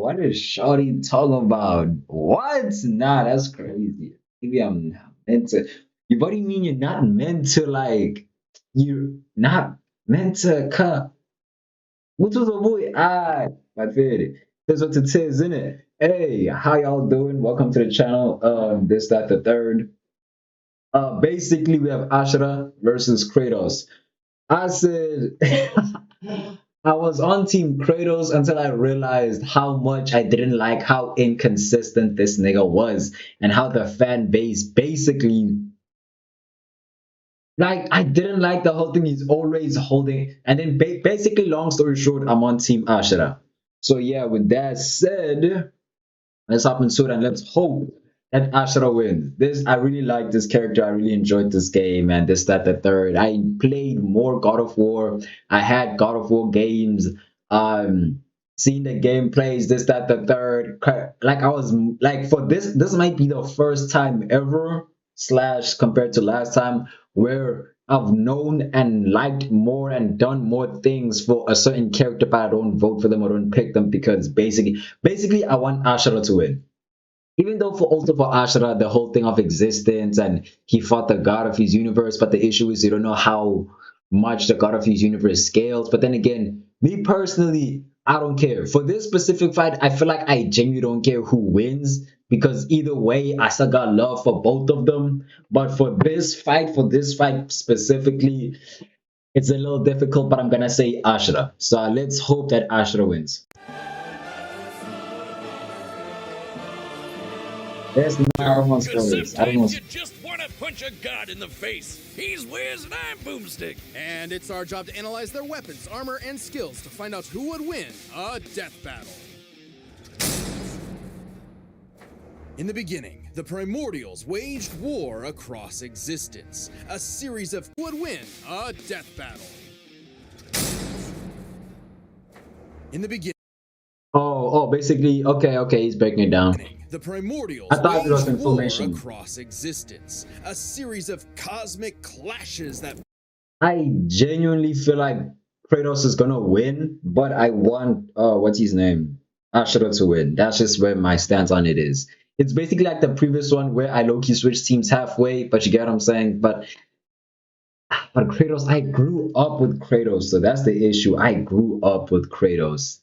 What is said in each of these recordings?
What is Shorty talking about? What? Nah, that's crazy. Maybe I'm not meant to. You what do you mean you're not meant to like you're not meant to cut? What was the boy? My favorite. That's what it says, isn't it? Hey, how y'all doing? Welcome to the channel. This, that, the third. Basically we have Asura versus Kratos. I said I was on Team Kratos until I realized how much I didn't like how inconsistent this nigga was and how the fan base basically like I didn't like the whole thing. He's always holding, and then basically, long story short, I'm on Team Ashura. So yeah, with that said, let's hop into it and let's hope that Ashura wins. This I really like this character. I really enjoyed this game and this, that, the third. I played more God of War. I had God of War games. Um, seeing the gameplays, this, that, the third. Like I was like for this might be the first time ever slash compared to last time where I've known and liked more and done more things for a certain character, but I don't vote for them or don't pick them because basically I want Ashura to win. Even though for also for Ashura, the whole thing of existence and he fought the god of his universe, but the issue is you don't know how much the god of his universe scales. But then again, me personally, I don't care. For this specific fight, I feel like I genuinely don't care who wins because either way, I still got love for both of them. But for this fight specifically, it's a little difficult, but I'm gonna say Ashura. So let's hope that Ashura wins. There's no I don't want Because spoilers. I don't want sometimes you just want to punch a god in the face. He's Wiz and I'm Boomstick. And it's our job to analyze their weapons, armor, and skills to find out who would win a death battle. In the beginning, the Primordials waged war across existence. A series of who would win a death battle. In the beginning. Basically, okay, he's breaking it down. The Primordials I thought it was waged war information. across existence. A series of cosmic clashes that I genuinely feel like Kratos is gonna win, but I want what's his name? Ashura to win. That's just where my stance on it is. It's basically like the previous one where I low-key switched teams halfway, but you get what I'm saying? But Kratos, I grew up with Kratos, so that's the issue. I grew up with Kratos.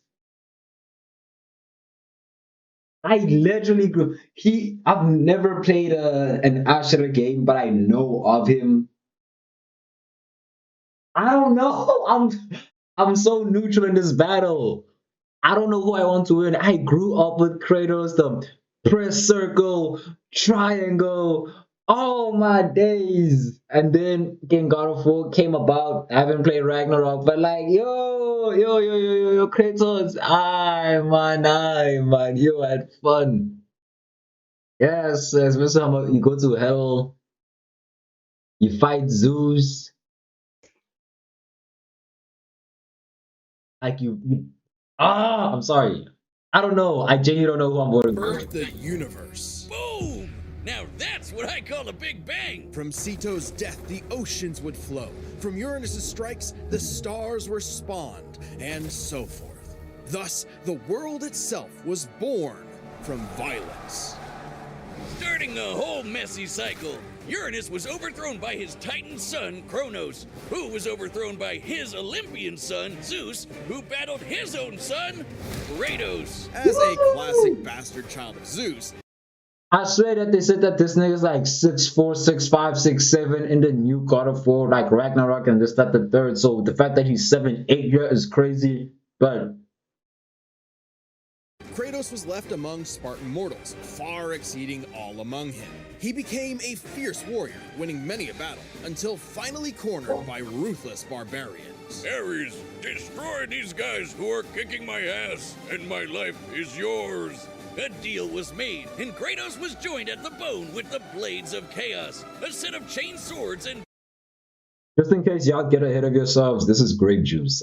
I literally grew. I've never played an Ashura game, but I know of him. I don't know. I'm so neutral in this battle. I don't know who I want to win. I grew up with Kratos, the press circle, triangle, all my days. And then King God of War came about. I haven't played Ragnarok, but like, yo, Kratos, aye, man, you had fun. Yes, especially how you go to hell, you fight Zeus, like I'm sorry. I don't know. I genuinely don't know who I'm voting for. birthed the universe. Boom! Now that's what I call a big bang. From Ceto's death, the oceans would flow. From Uranus's strikes, the stars were spawned, and so forth. Thus, the world itself was born from violence. Starting the whole messy cycle, Uranus was overthrown by his Titan son, Kronos, who was overthrown by his Olympian son, Zeus, who battled his own son, Kratos. As a classic bastard child of Zeus, I swear that they said that this nigga's like 6'4", 6'5", 6'7" in the new God of War, like Ragnarok and this, that, the third. So the fact that he's 7'8" here is crazy. But Kratos was left among Spartan mortals, far exceeding all among him. He became a fierce warrior, winning many a battle, until finally cornered by ruthless barbarians. Ares, destroy these guys who are kicking my ass, and my life is yours. A deal was made, and Kratos was joined at the bone with the Blades of Chaos, a set of chain swords and... just in case y'all get ahead of yourselves, this is grape juice.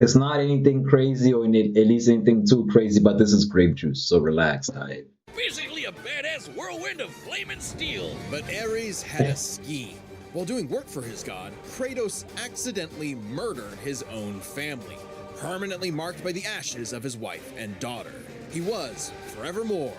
It's not anything crazy or at least anything too crazy, but this is grape juice, so relax. basically a badass whirlwind of flame and steel. But Ares had a scheme. While doing work for his god, Kratos accidentally murdered his own family. permanently marked by the ashes of his wife and daughter. He was, forevermore,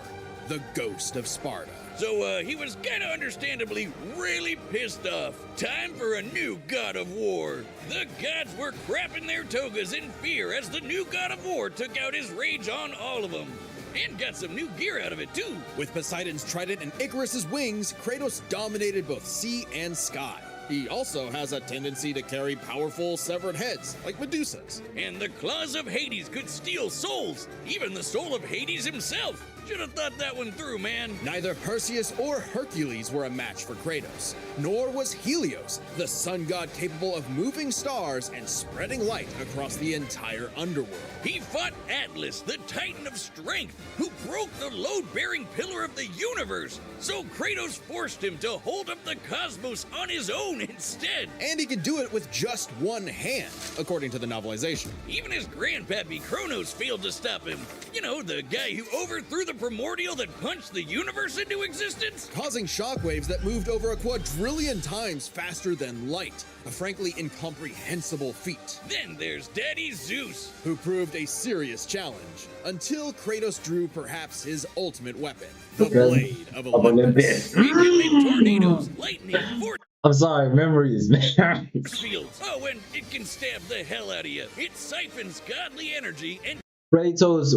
the ghost of Sparta. So, he was kinda understandably really pissed off. Time for a new god of war. The gods were crapping their togas in fear as the new god of war took out his rage on all of them. And got some new gear out of it, too. With Poseidon's trident and Icarus's wings, Kratos dominated both sea and sky. He also has a tendency to carry powerful severed heads, like Medusa's. And the claws of Hades could steal souls, even the soul of Hades himself. Should have thought that one through, man. Neither Perseus or Hercules were a match for Kratos, nor was Helios, the sun god capable of moving stars and spreading light across the entire underworld. He fought Atlas, the Titan of Strength, who broke the load-bearing pillar of the universe. So Kratos forced him to hold up the cosmos on his own instead. And he could do it with just one hand, according to the novelization. Even his grandpappy Kronos failed to stop him. You know, the guy who overthrew the primordial that punched the universe into existence? Causing shockwaves that moved over a quadrillion times faster than light, a frankly incomprehensible feat. Then there's Daddy Zeus, who proved a serious challenge, until Kratos drew perhaps his ultimate weapon, the Blade of Olympus. It can make tornadoes, lightning, force I'm sorry, memories, man. fields. Oh, and it can stab the hell out of you. It siphons godly energy and Kratos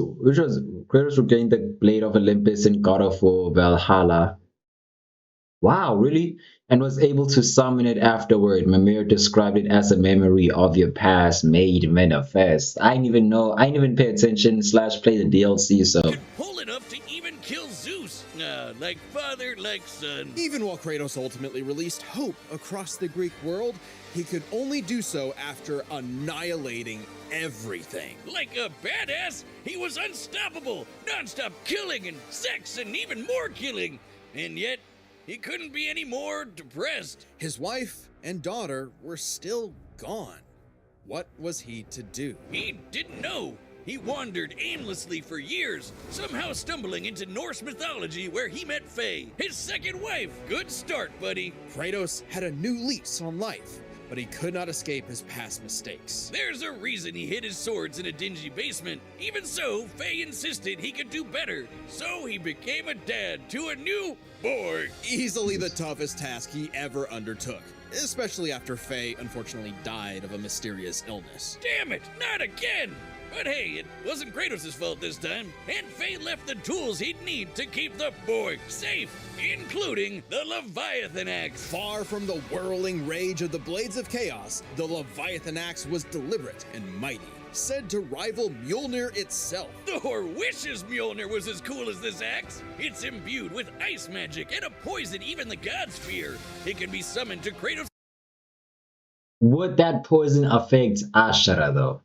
regained the Blade of Olympus in God of War Valhalla. Wow, really? And was able to summon it afterward. Mimir described it as a memory of your past made manifest. I didn't even know. I didn't even pay attention / play the DLC, so. could pull enough to even kill Zeus. Like father, like son. Even while Kratos ultimately released hope across the Greek world, he could only do so after annihilating everything. Like a badass, he was unstoppable. Non-stop killing and sex and even more killing. And yet, he couldn't be any more depressed. His wife and daughter were still gone. What was he to do? He didn't know. He wandered aimlessly for years, somehow stumbling into Norse mythology where he met Faye, his second wife. Good start, buddy. Kratos had a new lease on life, but he could not escape his past mistakes. There's a reason he hid his swords in a dingy basement. Even so, Faye insisted he could do better. So he became a dad to a new boy. Easily the toughest task he ever undertook, especially after Faye unfortunately died of a mysterious illness. Damn it, not again! But hey, it wasn't Kratos' fault this time, and Faye left the tools he'd need to keep the boy safe, including the Leviathan Axe. Far from the whirling rage of the Blades of Chaos, the Leviathan Axe was deliberate and mighty, said to rival Mjolnir itself. Thor wishes Mjolnir was as cool as this axe. It's imbued with ice magic and a poison even the gods fear. It can be summoned to Kratos' Would that poison affect Asura though?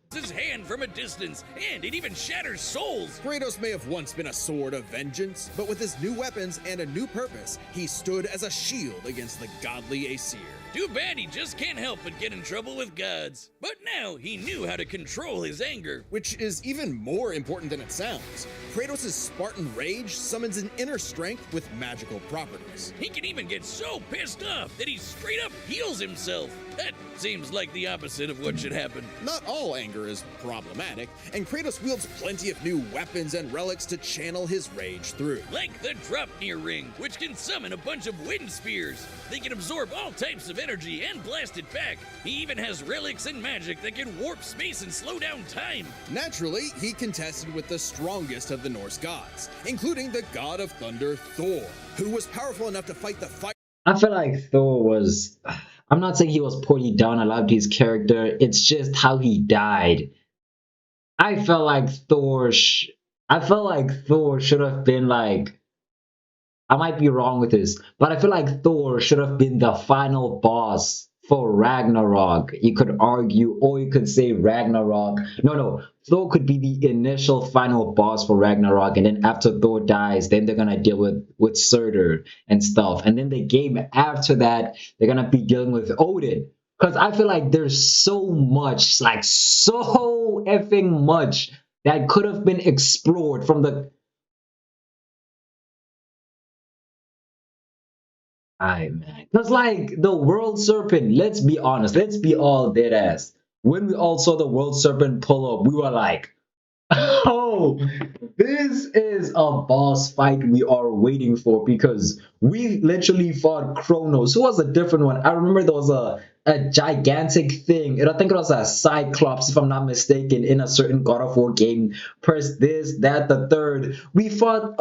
hand from a distance, and it even shatters souls. Kratos may have once been a sword of vengeance, but with his new weapons and a new purpose, he stood as a shield against the godly Asir. Too bad he just can't help but get in trouble with gods. But now he knew how to control his anger. Which is even more important than it sounds. Kratos' Spartan rage summons an inner strength with magical properties. He can even get so pissed off that he straight up heals himself. That seems like the opposite of what should happen. Not all anger is problematic, and Kratos wields plenty of new weapons and relics to channel his rage through. Like the Dropnir Ring, which can summon a bunch of wind spears. They can absorb all types of energy and blast it back. He even has relics and magic that can warp space and slow down time. Naturally, he contested with the strongest of the Norse gods, including the god of thunder Thor, who was powerful enough to fight the fire. I feel like Thor was. I'm not saying he was poorly done. I loved his character. It's just how he died. I felt like Thor should have been like. I might be wrong with this, but I feel like Thor should have been the final boss for Ragnarok. You could argue, or you could say Ragnarok. No. Thor could be the initial final boss for Ragnarok, and then after Thor dies, then they're gonna deal with Surtur and stuff. And then the game after that, they're gonna be dealing with Odin. Because I feel like there's so much, like so effing much that could have been explored from the. Aye, man. Because, like, the world serpent, let's be honest, let's be all dead ass. when we all saw the world serpent pull up, we were like, oh, this is a boss fight we are waiting for because we literally fought Kronos, who was a different one. I remember there was a gigantic thing, and I think it was a Cyclops, if I'm not mistaken, in a certain God of War game. Press this, that, the third. We fought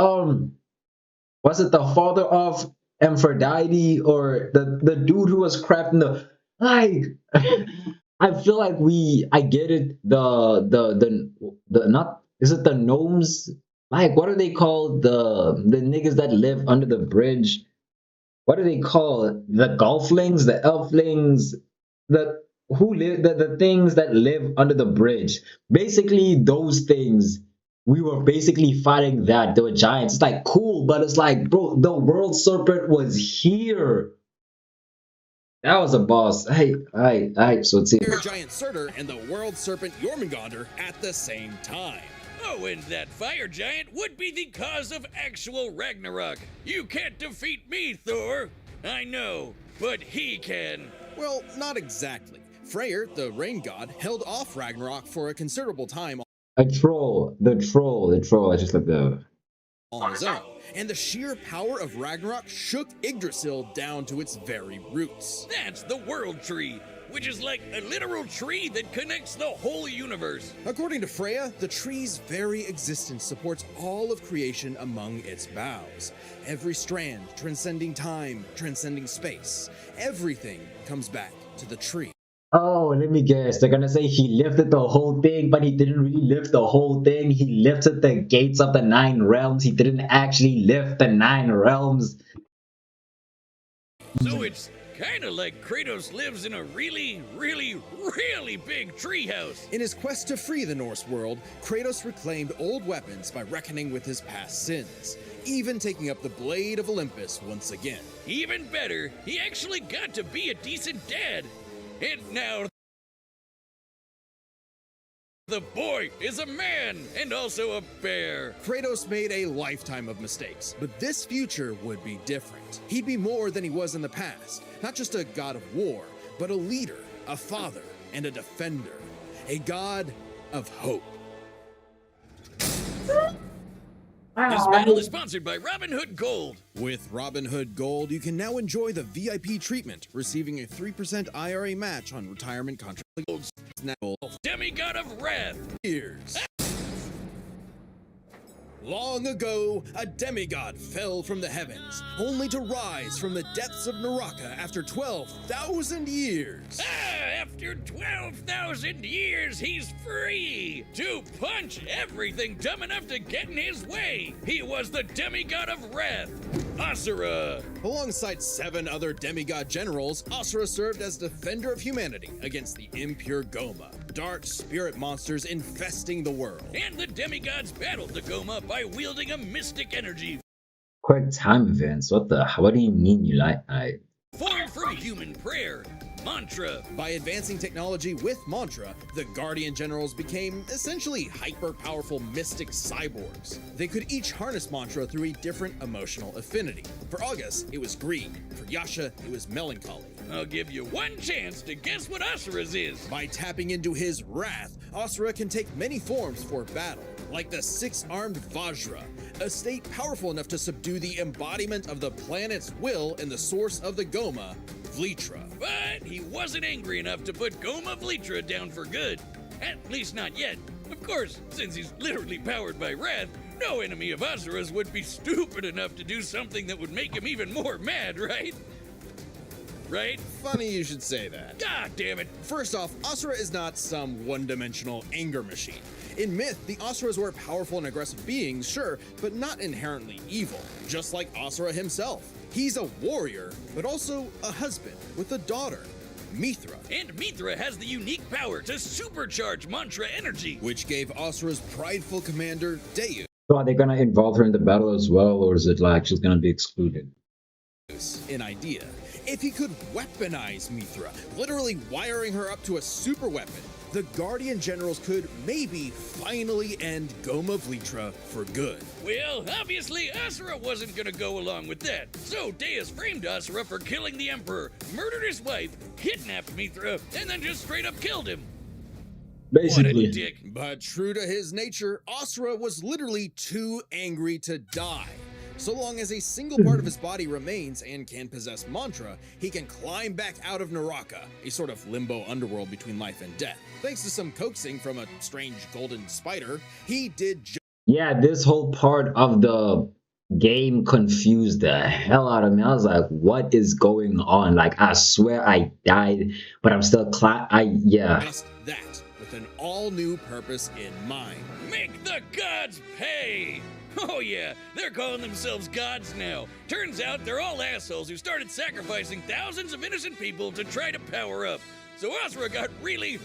was it the father of Aphrodite or the dude who was crafting the like I feel like I get it the not is it the gnomes, like what are they called, the niggas that live under the bridge, what are they called, the golflings, the elflings, the who live the things that live under the bridge, basically those things. We were basically fighting that. They were giants. It's like cool, but it's like, bro, the world serpent was here. That was a boss. Hey, so it's Fire Giant Surtur and the World Serpent Jormungandr at the same time. Oh, and that fire giant would be the cause of actual Ragnarok. You can't defeat me, Thor. I know, but he can. Well, not exactly. Freyr, the rain god, held off Ragnarok for a considerable time a troll. The troll. I just like the on his own, and the sheer power of Ragnarok shook Yggdrasil down to its very roots. That's the World Tree, which is like a literal tree that connects the whole universe. According to Freya, the tree's very existence supports all of creation among its boughs. Every strand transcending time, transcending space. Everything comes back to the tree. oh, let me guess. They're gonna say he lifted the whole thing, but he didn't really lift the whole thing. He lifted the gates of the 9 realms. He didn't actually lift the 9 realms. So it's kind of like Kratos lives in a really, really, really big treehouse. In his quest to free the Norse world, Kratos reclaimed old weapons by reckoning with his past sins, even taking up the Blade of Olympus once again. Even better, he actually got to be a decent dad. And now the boy is a man and also a bear. Kratos made a lifetime of mistakes, but this future would be different. He'd be more than he was in the past. Not just a god of war, but a leader, a father, and a defender. A god of hope. This battle is sponsored by Robin Hood Gold. With Robin Hood Gold, you can now enjoy the VIP treatment, receiving a 3% IRA match on retirement contracts. Now, Demigod of Wrath. years. Long ago, a demigod fell from the heavens, only to rise from the depths of Naraka after 12,000 years. After 12,000 years, he's free to punch everything dumb enough to get in his way. He was the demigod of wrath, Asura. Alongside 7 other demigod generals, Asura served as defender of humanity against the impure Goma, dark spirit monsters infesting the world. And the demigods battled the Goma by wielding a mystic energy. Quick time events. What do you mean you like? Formed from human prayer, mantra. By advancing technology with mantra, the Guardian Generals became essentially hyper-powerful mystic cyborgs. They could each harness mantra through a different emotional affinity. For August, it was greed. For Yasha, it was melancholy. I'll give you one chance to guess what Asura's is. By tapping into his wrath, Asura can take many forms for battle, like the 6-armed Vajra, a state powerful enough to subdue the embodiment of the planet's will and the source of the Goma, Vlitra. But he wasn't angry enough to put Goma Vlitra down for good. At least not yet. Of course, since he's literally powered by wrath, no enemy of Asura's would be stupid enough to do something that would make him even more mad, right? Right? Funny you should say that. God damn it. First off, Asura is not some one-dimensional anger machine. In myth, the Asuras were powerful and aggressive beings, sure, but not inherently evil, just like Asura himself. He's a warrior, but also a husband with a daughter, Mithra. And Mithra has the unique power to supercharge mantra energy, which gave Asura's prideful commander, Deus, So are they gonna involve her in the battle as well, or is it like she's gonna be excluded? an idea. If he could weaponize Mithra, literally wiring her up to a super weapon, the Guardian Generals could maybe finally end Goma Vlitra for good. Well, obviously Asura wasn't gonna go along with that. So Deus framed Asura for killing the Emperor, murdered his wife, kidnapped Mithra, and then just straight up killed him. What a Basically. dick. But true to his nature, Asura was literally too angry to die. So long as a single part of his body remains and can possess mantra, he can climb back out of Naraka, a sort of limbo underworld between life and death. Thanks to some coaxing from a strange golden spider, he did Yeah, this whole part of the game confused the hell out of me. I was like, what is going on? Like, I swear I died, but I'm still yeah. just that, with an all-new purpose in mind. Make the gods pay! Oh yeah, they're calling themselves gods now. Turns out they're all assholes who started sacrificing thousands of innocent people to try to power up. So Asura got really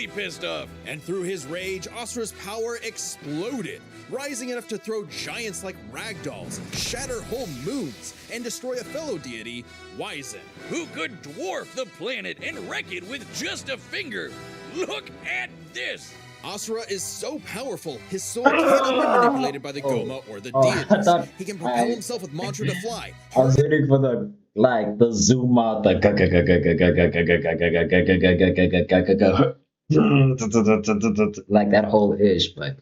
pissed off. And through his rage, Asura's power exploded, rising enough to throw giants like ragdolls, shatter whole moons, and destroy a fellow deity, Wizen. Who could dwarf the planet and wreck it with just a finger. Look at this! Asura is so powerful, his soul cannot be manipulated by the Goma or the I deities. thought He can propel himself with mantra to fly. I was waiting for the zoom out, the like that whole ish, but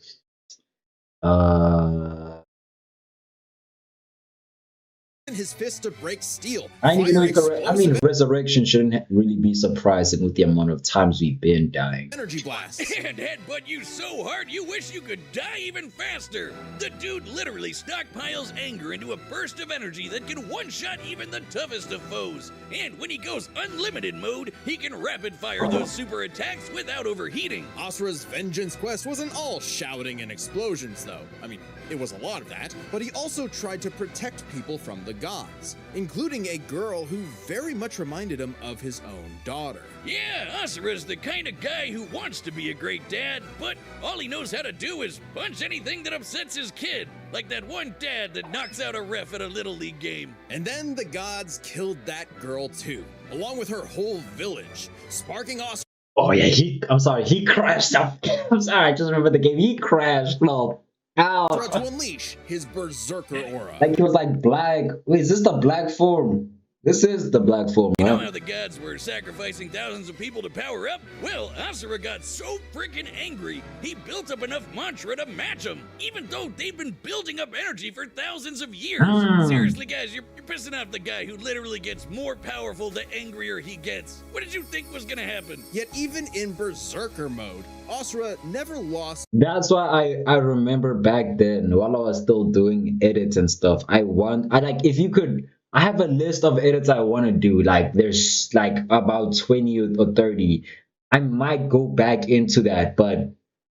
His fist to break steel. I ain't even know Fire if I mean, explosive resurrection shouldn't really be surprising with the amount of times we've been dying. energy blasts. And headbutt you so hard you wish you could die even faster. The dude literally stockpiles anger into a burst of energy that can one-shot even the toughest of foes. And when he goes unlimited mode, he can rapid-fire those super attacks without overheating. Asura's vengeance quest wasn't all shouting and explosions, though. I mean, it was a lot of that, but he also tried to protect people from the gods, including a girl who very much reminded him of his own daughter. Yeah, Asura's the kind of guy who wants to be a great dad, but all he knows how to do is punch anything that upsets his kid. Like that one dad that knocks out a ref at a Little League game. And then the gods killed that girl too, along with her whole village, sparking Asura Oh yeah, I'm sorry, he crashed out. I'm sorry, I just remember the game. He crashed. No. Ow. to unleash his berserker aura. Like he was like black. Wait, is this the black form? This is the black form, You know right? how the gods were sacrificing thousands of people to power up? Well, Asura got so freaking angry, he built up enough mantra to match them, even though they've been building up energy for thousands of years. Seriously, guys, you're pissing off the guy who literally gets more powerful the angrier he gets. What did you think was gonna happen? Yet even in berserker mode, Asura never lost That's why I remember back then while I was still doing edits and stuff. I like if you could. I have a list of edits I want to do. Like there's like about 20 or 30. I might go back into that, but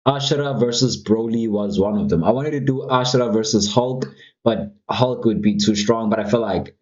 Asura versus Broly was one of them. I wanted to do Asura versus Hulk, but Hulk would be too strong. But I feel like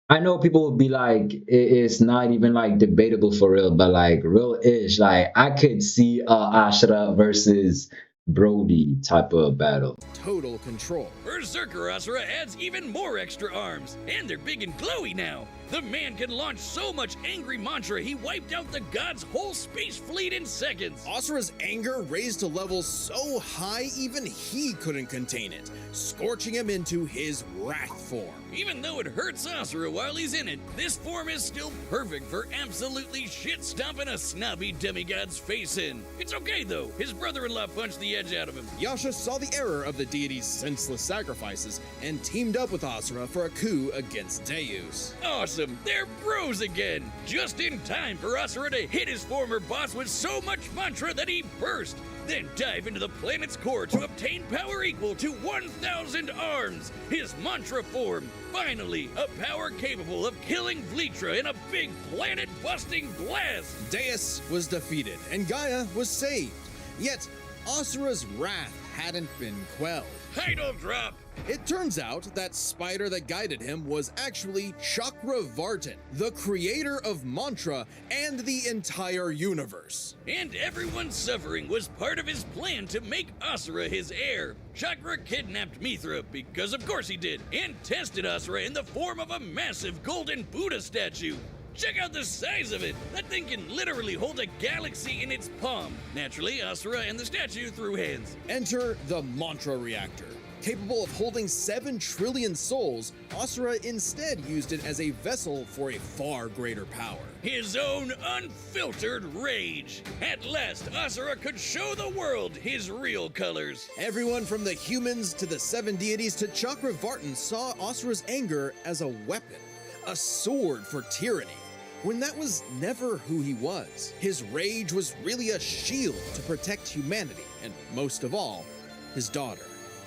I know people would be like, it's not even like debatable for real, but like real ish. Like I could see Asura versus Brody type of battle. total control. Berserker Asura adds even more extra arms, and they're big and glowy now. The man can launch so much angry mantra he wiped out the god's whole space fleet in seconds. Asura's anger raised to levels so high even he couldn't contain it, scorching him into his wrath form. Even though it hurts Asura while he's in it, this form is still perfect for absolutely shit-stomping a snobby demigod's face in. It's okay though, his brother-in-law punched the edge out of him. Yasha saw the error of the deity's senseless sacrifices and teamed up with Asura for a coup against Deus. Awesome, they're bros again! Just in time for Asura to hit his former boss with so much mantra that he burst, then dive into the planet's core to obtain power equal to 1,000 arms! His mantra form! Finally, a power capable of killing Vlitra in a big planet-busting blast! Deus was defeated and Gaia was saved. Yet, Asura's wrath hadn't been quelled. Title drop! It turns out that spider that guided him was actually Chakravartin, the creator of mantra and the entire universe. And everyone's suffering was part of his plan to make Asura his heir. Chakra kidnapped Mithra, because of course he did, and tested Asura in the form of a massive golden Buddha statue. Check out the size of it! That thing can literally hold a galaxy in its palm. Naturally, Asura and the statue threw hands. Enter the mantra reactor. Capable of holding 7 trillion souls, Asura instead used it as a vessel for a far greater power. His own unfiltered rage. At last, Asura could show the world his real colors. Everyone from the humans to the 7 deities to Chakravartin saw Asura's anger as a weapon, a sword for tyranny, when that was never who he was. His rage was really a shield to protect humanity, and most of all, his daughter.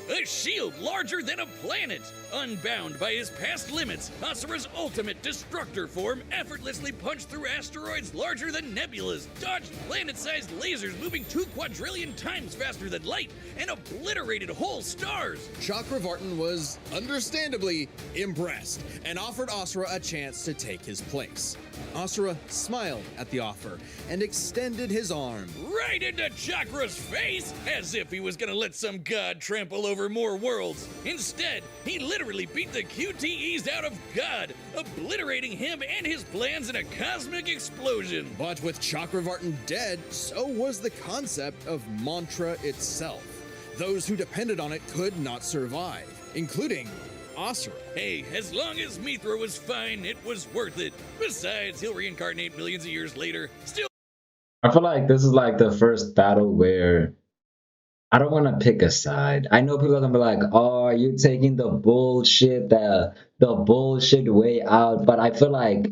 A shield larger than a planet. Unbound by his past limits, Asura's ultimate destructor form effortlessly punched through asteroids larger than nebulas, dodged planet-sized lasers moving 2 quadrillion times faster than light, and obliterated whole stars. Chakravartin was understandably impressed and offered Asura a chance to take his place. Asura smiled at the offer and extended his arm. Right into Chakra's face, as if he was gonna let some god trample over more worlds. Instead, he literally beat the QTEs out of God, obliterating him and his plans in a cosmic explosion. But with Chakravartin dead, so was the concept of mantra itself. Those who depended on it could not survive, including Asura. Hey, as long as Mithra was fine, it was worth it. Besides, he'll reincarnate millions of years later. Still, I feel like this is like the first battle where I don't want to pick a side. I know people are gonna be like, "Oh, you're taking the bullshit, the bullshit way out." But I feel like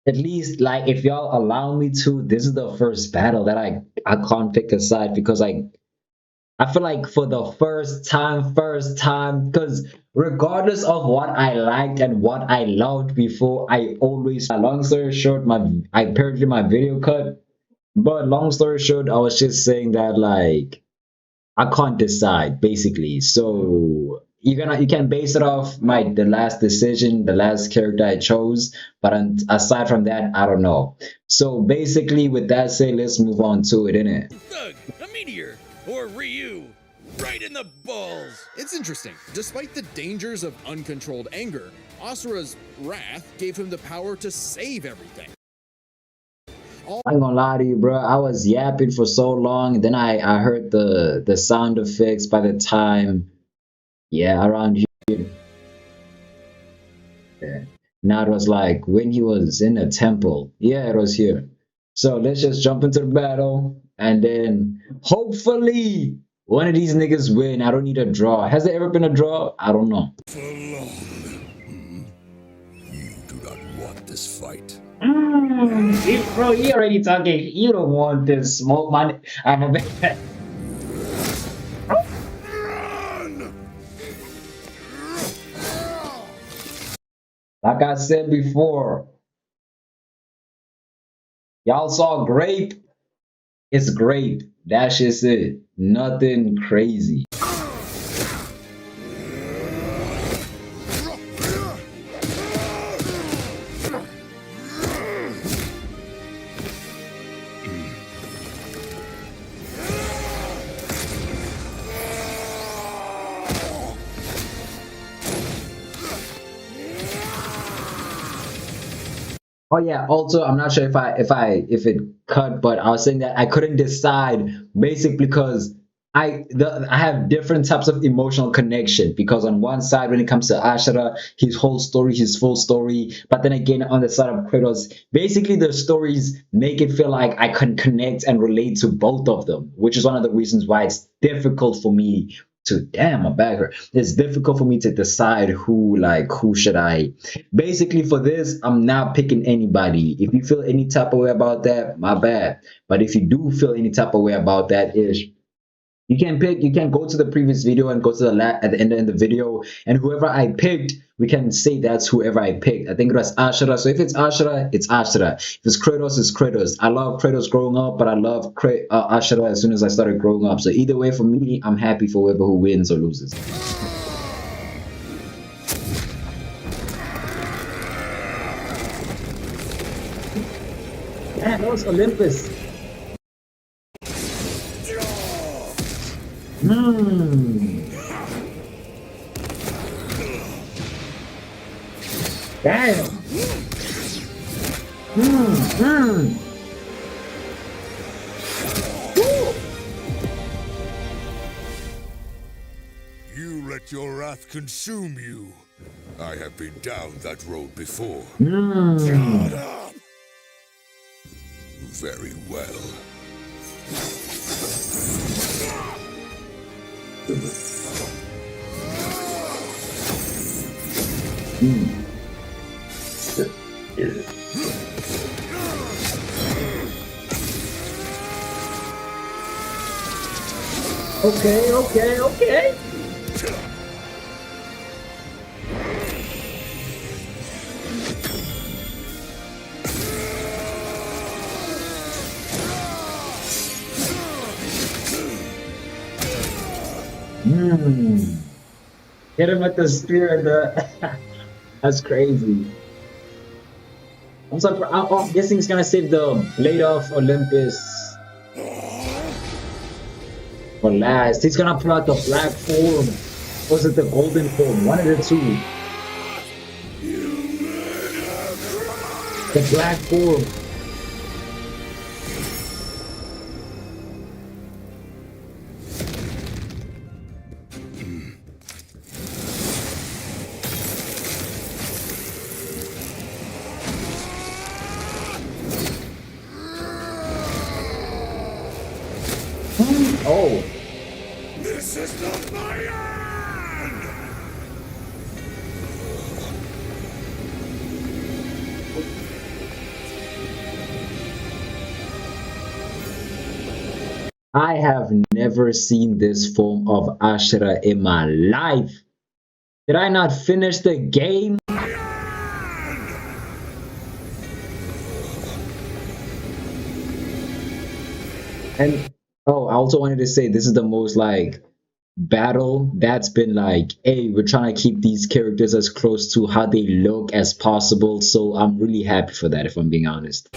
at least like if y'all allow me to, this is the first battle that I can't pick a side because I feel like for the first time, because regardless of what I liked and what I loved before, I always, long story short, I apparently my video cut. But long story short, I was just saying that like I can't decide basically. So you can base it off the last decision, the last character I chose. But aside from that, I don't know. So basically, with that said, let's move on to it, innit? Thug, a meteor, or Ryu, right in the balls. It's interesting. Despite the dangers of uncontrolled anger, Asura's wrath gave him the power to save everything. I ain't gonna lie to you, bro. I was yapping for so long, and then I heard the sound effects by the time, yeah, around here. Yeah. Now it was like when he was in a temple. Yeah, it was here. So let's just jump into the battle, and then hopefully one of these niggas win. I don't need a draw. Has there ever been a draw? I don't know. For long. You do not want this fight. Bro, you already talking. You don't want this smoke money. I'm a bad. Like I said before, y'all saw grape. It's grape. That's just it. Nothing crazy. Oh yeah, also I'm not sure if it cut, but I was saying that I couldn't decide basically because I have different types of emotional connection because on one side when it comes to Asura, his whole story, his full story, but then again on the side of Kratos, basically the stories make it feel like I can connect and relate to both of them, which is one of the reasons why it's difficult for me to my back hurt. It's difficult for me to decide who should I. Basically for this, I'm not picking anybody. If you feel any type of way about that, my bad. But if you do feel any type of way about that, you can go to the previous video and go to at the end of the video, and whoever I picked, we can say that's whoever I picked. I think it was Asura. So if it's Asura, it's Asura. If it's Kratos, it's Kratos. I love Kratos growing up, but I love Asura as soon as I started growing up. So either way, for me, I'm happy for whoever who wins or loses. Yeah, that was Olympus. Damn. You let your wrath consume you. I have been down that road before. Mm. Shut up! Very well. Okay, okay, okay. Hit him with the spear and the that's crazy. I'm guessing he's gonna save the blade of Olympus for last. He's gonna pull out the black form. Or was it the golden form? One of the two. The black form. Oh. This is not my end! I have never seen this form of Asura in my life. Did I not finish the game? And oh, I also wanted to say this is the most like battle that's been like, hey, we're trying to keep these characters as close to how they look as possible. So I'm really happy for that, if I'm being honest.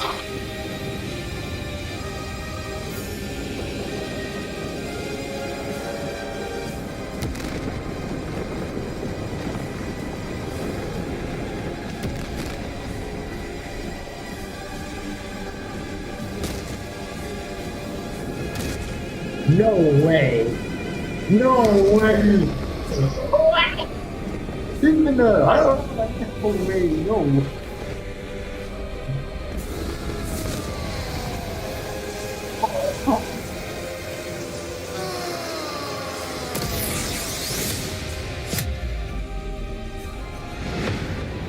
No way. No way. What? Even the I don't know. No way. No.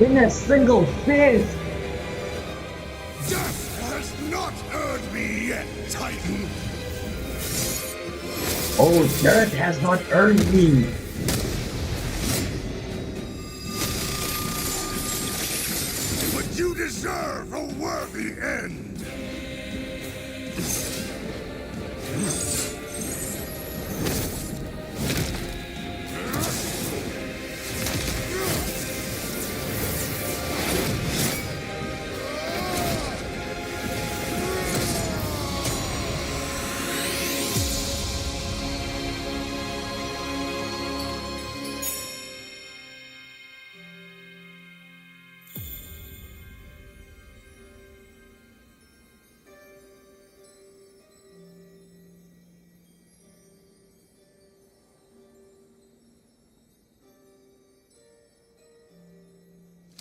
In a single fist. Death has not earned me yet, Titan! Oh, Dirt has not earned me. But you deserve a worthy end!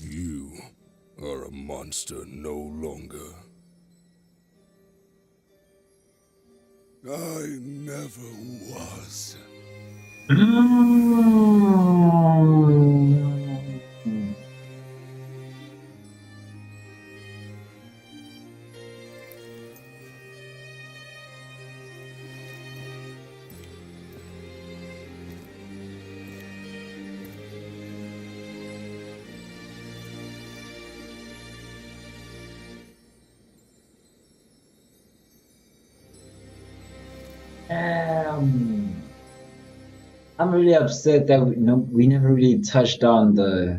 You are a monster no longer. I never was. I'm really upset that we never really touched on the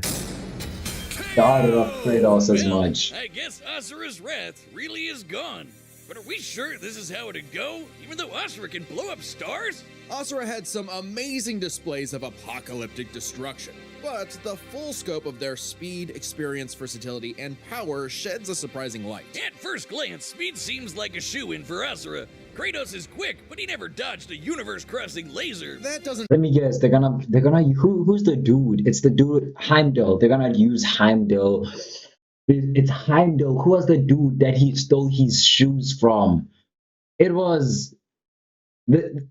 daughter of Kratos as Well, much. I guess Asura's wrath really is gone. But are we sure this is how it'd go? Even though Asura can blow up stars? Asura had some amazing displays of apocalyptic destruction, but the full scope of their speed, experience, versatility, and power sheds a surprising light. At first glance, speed seems like a shoo-in for Asura. Kratos is quick, but he never dodged a universe-crossing laser. That doesn't Let me guess. They're gonna who's the dude? It's the dude Heimdall. They're gonna use Heimdall. It's Heimdall. Who was the dude that he stole his shoes from? It was the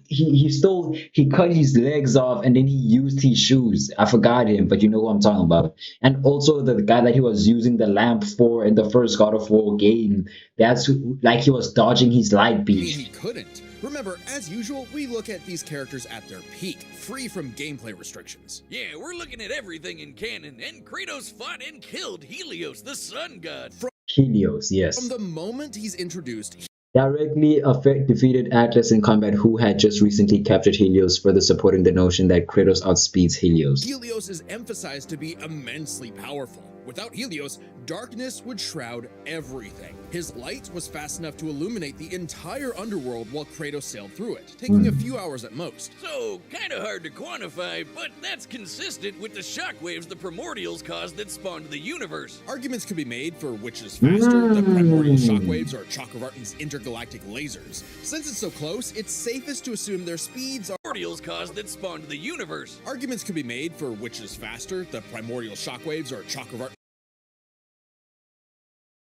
he cut his legs off and then he used his shoes. I forgot him, but you know who I'm talking about. And also the guy that he was using the lamp for in the first God of War game. That's like he was dodging his light mean beam. he couldn't. Remember, as usual, we look at these characters at their peak, free from gameplay restrictions. Yeah, we're looking at everything in canon, and Kratos fought and killed Helios, the sun god. Helios, yes. From the moment he's introduced, Directly defeated Atlas in combat, who had just recently captured Helios, further supporting the notion that Kratos outspeeds Helios. Helios is emphasized to be immensely powerful. Without Helios, darkness would shroud everything. His light was fast enough to illuminate the entire underworld while Kratos sailed through it, taking a few hours at most. So, kinda hard to quantify, but that's consistent with the shockwaves the primordials caused that spawned the universe. Arguments could be made for which is faster, the primordial shockwaves or Chakravartin's intergalactic lasers. Since it's so close, it's safest to assume their speeds are Primordials caused that spawned the universe. Arguments could be made for which is faster, the primordial shockwaves or Chakravartin's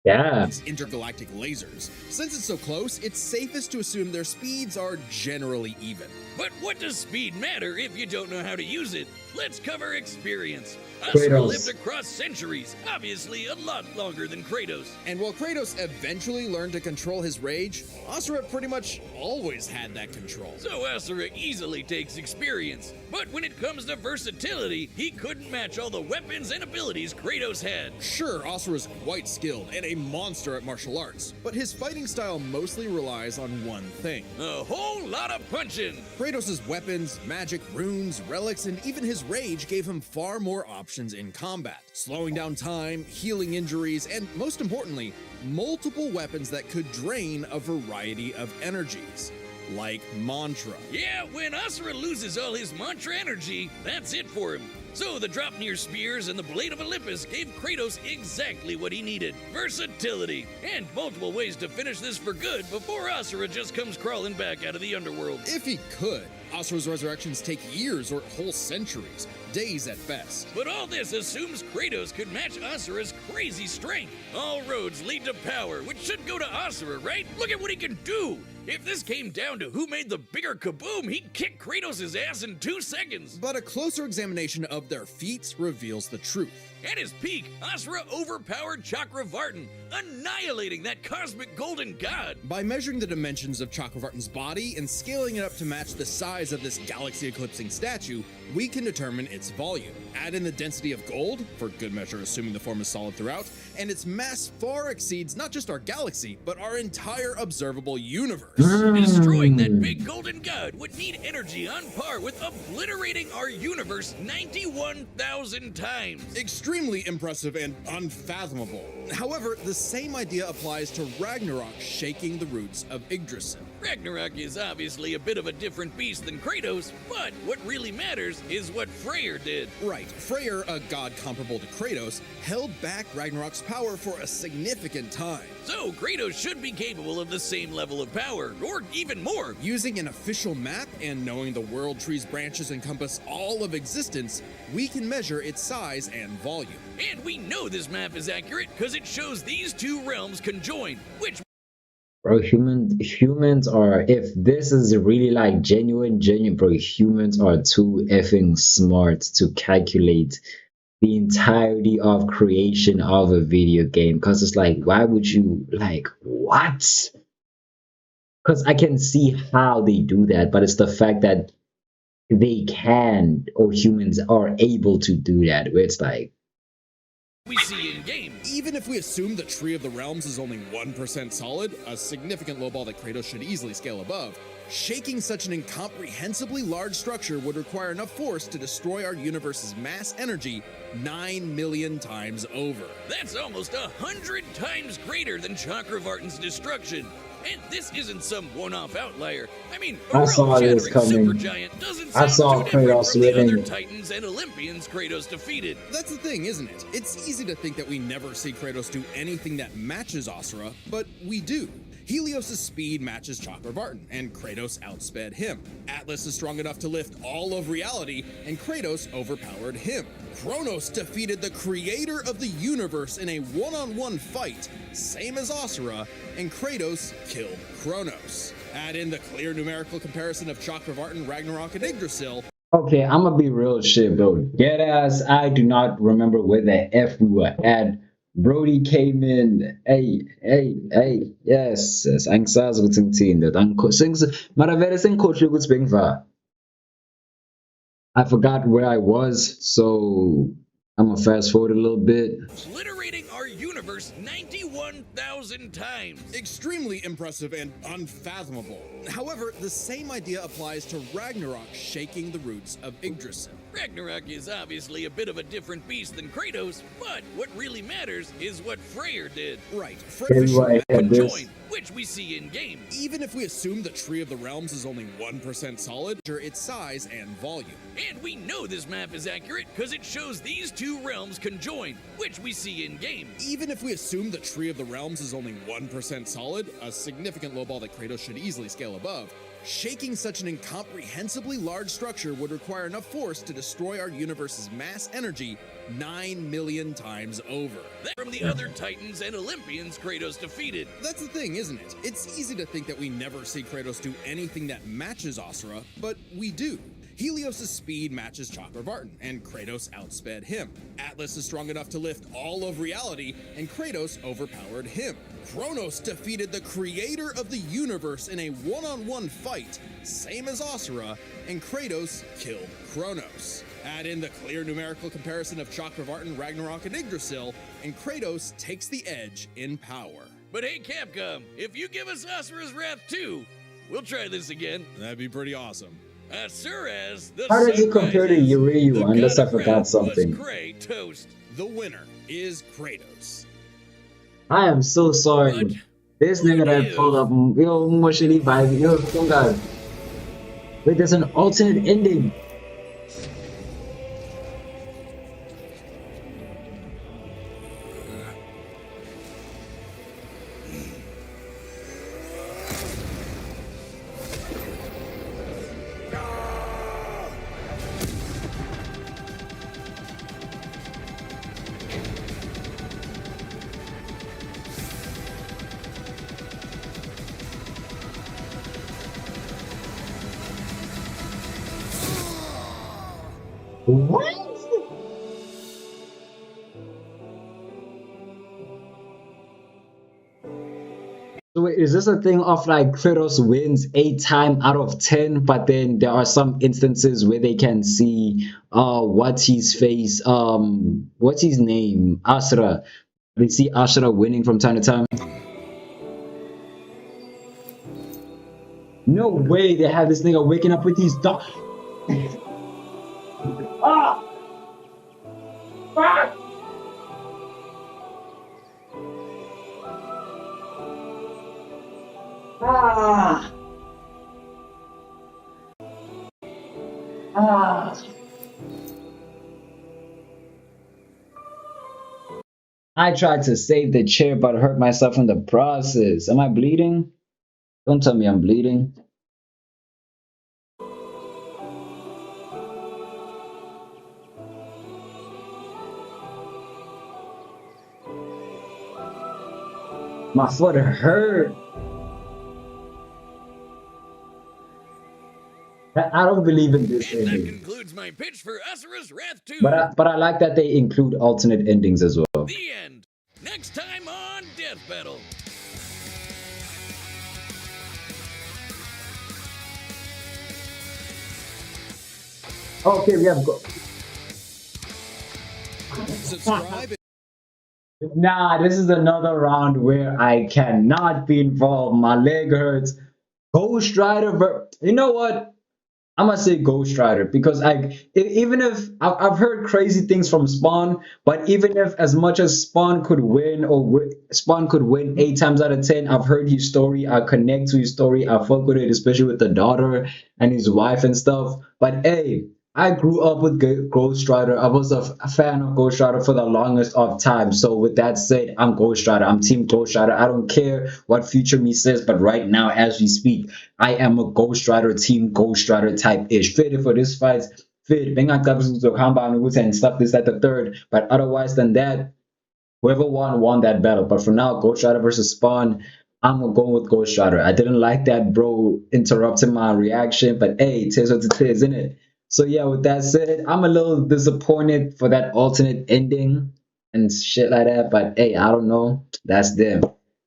Yeah. intergalactic lasers. Since it's so close, it's safest to assume their speeds are generally even. But what does speed matter if you don't know how to use it? Let's cover experience. Asura Kratos. lived across centuries, obviously a lot longer than Kratos. And while Kratos eventually learned to control his rage, Asura pretty much always had that control. So Asura easily takes experience. But when it comes to versatility, he couldn't match all the weapons and abilities Kratos had. Sure, Asura's quite skilled and a monster at martial arts, but his fighting style mostly relies on one thing. A whole lot of punching. Kratos' weapons, magic, runes, relics, and even his rage gave him far more options in combat, slowing down time, healing injuries, and most importantly, multiple weapons that could drain a variety of energies, like mantra. Yeah, when Asura loses all his mantra energy, that's it for him. So the Dropnir spears and the Blade of Olympus gave Kratos exactly what he needed. Versatility, and multiple ways to finish this for good before Asura just comes crawling back out of the underworld. If he could, Asura's resurrections take years or whole centuries, days at best. But all this assumes Kratos could match Asura's crazy strength. All roads lead to power, which should go to Asura, right? Look at what he can do! If this came down to who made the bigger kaboom, he'd kick Kratos' ass in 2 seconds. But a closer examination of their feats reveals the truth. At his peak, Asura overpowered Chakravartin, annihilating that cosmic golden god. By measuring the dimensions of Chakravartin's body and scaling it up to match the size of this galaxy-eclipsing statue, we can determine its volume. Add in the density of gold, for good measure assuming the form is solid throughout, and its mass far exceeds not just our galaxy, but our entire observable universe. Destroying that big golden god would need energy on par with obliterating our universe 91,000 times. Extremely impressive and unfathomable. However, the same idea applies to Ragnarok shaking the roots of Yggdrasil. Ragnarok is obviously a bit of a different beast than Kratos, but what really matters is what Freyr did. Right, Freyr, a god comparable to Kratos, held back Ragnarok's power for a significant time. So Kratos should be capable of the same level of power, or even more. Using an official map and knowing the world tree's branches encompass all of existence, we can measure its size and volume. And we know this map is accurate because it shows these two realms conjoined, which Bro, humans are, if this is really like genuine, bro, humans are too effing smart to calculate the entirety of creation of a video game. Because it's like, why would you, like, what? Because I can see how they do that, but it's the fact that they can, or humans are able to do that, where it's like, we see in game. Even if we assume the Tree of the Realms is only 1% solid, a significant lowball that Kratos should easily scale above, shaking such an incomprehensibly large structure would require enough force to destroy our universe's mass energy 9 million times over. That's almost 100 times greater than Chakravartin's destruction. And this isn't some one-off outlier. I mean, I saw this coming. Supergiant doesn't I sound saw too different Kratos from the other winning. Titans and Olympians Kratos defeated. That's the thing, isn't it? It's easy to think that we never see Kratos do anything that matches Asura, but we do. Helios' speed matches Chakravartin, and Kratos outsped him. Atlas is strong enough to lift all of reality, and Kratos overpowered him. Kronos defeated the creator of the universe in a one-on-one fight, same as Asura, and Kratos killed Kronos. Add in the clear numerical comparison of Chakravartin, Ragnarok, and Yggdrasil. Okay, I'm gonna be real shit, bro. Dead ass, I do not remember where the F we were at. Brody came in. Hey, yes. Angisazi ukuthi ngithini. Mara vele sengikhohlwe ukuthi bengiva. I forgot where I was, so I'm gonna fast forward a little bit. Obliterating our universe 91,000 times. Extremely impressive and unfathomable. However, the same idea applies to Ragnarok shaking the roots of Yggdrasil. Ragnarok is obviously a bit of a different beast than Kratos, but what really matters is what Freyr did. Right, Everybody had this. Conjoined, which we see in game. Even if we assume the Tree of the Realms is only 1% solid, its size and volume. And we know this map is accurate because it shows these two realms conjoined, which we see in game. Even if we assume the Tree of the Realms is only 1% solid, a significant lowball that Kratos should easily scale above, shaking such an incomprehensibly large structure would require enough force to destroy our universe's mass energy 9 million times over. That from the other Titans and Olympians Kratos defeated. That's the thing, isn't it? It's easy to think that we never see Kratos do anything that matches Asura, but we do. Helios' speed matches Chakravartin, and Kratos outsped him. Atlas is strong enough to lift all of reality, and Kratos overpowered him. Kronos defeated the creator of the universe in a one-on-one fight, same as Asura, and Kratos killed Kronos. Add in the clear numerical comparison of Chakravartin, Ragnarok, and Yggdrasil, and Kratos takes the edge in power. But hey, Capcom, if you give us Asura's Wrath 2, we'll try this again. That'd be pretty awesome. Asura's the How does he sun compare to rises. Yurei The unless god I of forgot wrath something? was Kratos. The winner is Kratos. I am so sorry. What? This nigga that pulled up, yo, emotionally vibe, yo, some guy. Wait, there's an alternate ending. What? So wait, is this a thing of like Kratos wins 8 times out of 10, but then there are some instances where they can see what's his face, what's his name? Asura. They see Asura winning from time to time. No way they have this nigga waking up with these dogs. Ah! Fuck! Ah! Ah! I tried to save the chair but hurt myself in the process. Am I bleeding? Don't tell me I'm bleeding. My foot hurt. I don't believe in this And that ending. concludes my pitch for Asura's Wrath 2. But I like that they include alternate endings as well. The end. Next time on Death Battle. Okay, we have go. Subscribe. Nah, this is another round where I cannot be involved. My leg hurts. Ghost Rider. You know what? I'm gonna say Ghost Rider because even if I've heard crazy things from Spawn, but even if as much as Spawn could win Spawn could win 8 times out of 10, I've heard his story. I connect to his story. I fuck with it, especially with the daughter and his wife and stuff. But hey, I grew up with Ghost Rider. I was a fan of Ghost Rider for the longest of time. So with that said, I'm Ghost Rider. I'm Team Ghost Rider. I don't care what future me says, but right now, as we speak, I am a Ghost Rider, Team Ghost Rider type ish. Fit for this fight. Fit. And stuff this at the third. But otherwise than that, whoever won that battle. But for now, Ghost Rider versus Spawn, I'm gonna go with Ghost Rider. I didn't like that bro interrupting my reaction, but hey, it is what it is, isn't it? So yeah, with that said, I'm a little disappointed for that alternate ending and shit like that. But hey, I don't know. That's them.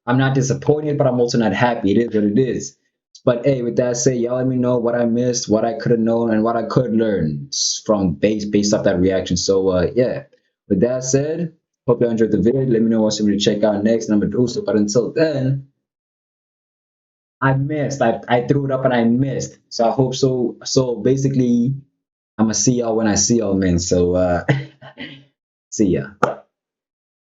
I'm not disappointed, but I'm also not happy. It is what it is. But hey, with that said, y'all let me know what I missed, what I could have known, and what I could learn from based off that reaction. So yeah. With that said, hope you enjoyed the video. Let me know what you want to check out next, and I'm gonna do so. But until then, I missed. I threw it up and I missed. So I hope so. So basically, I'm gonna see y'all when I see y'all, man. So see ya.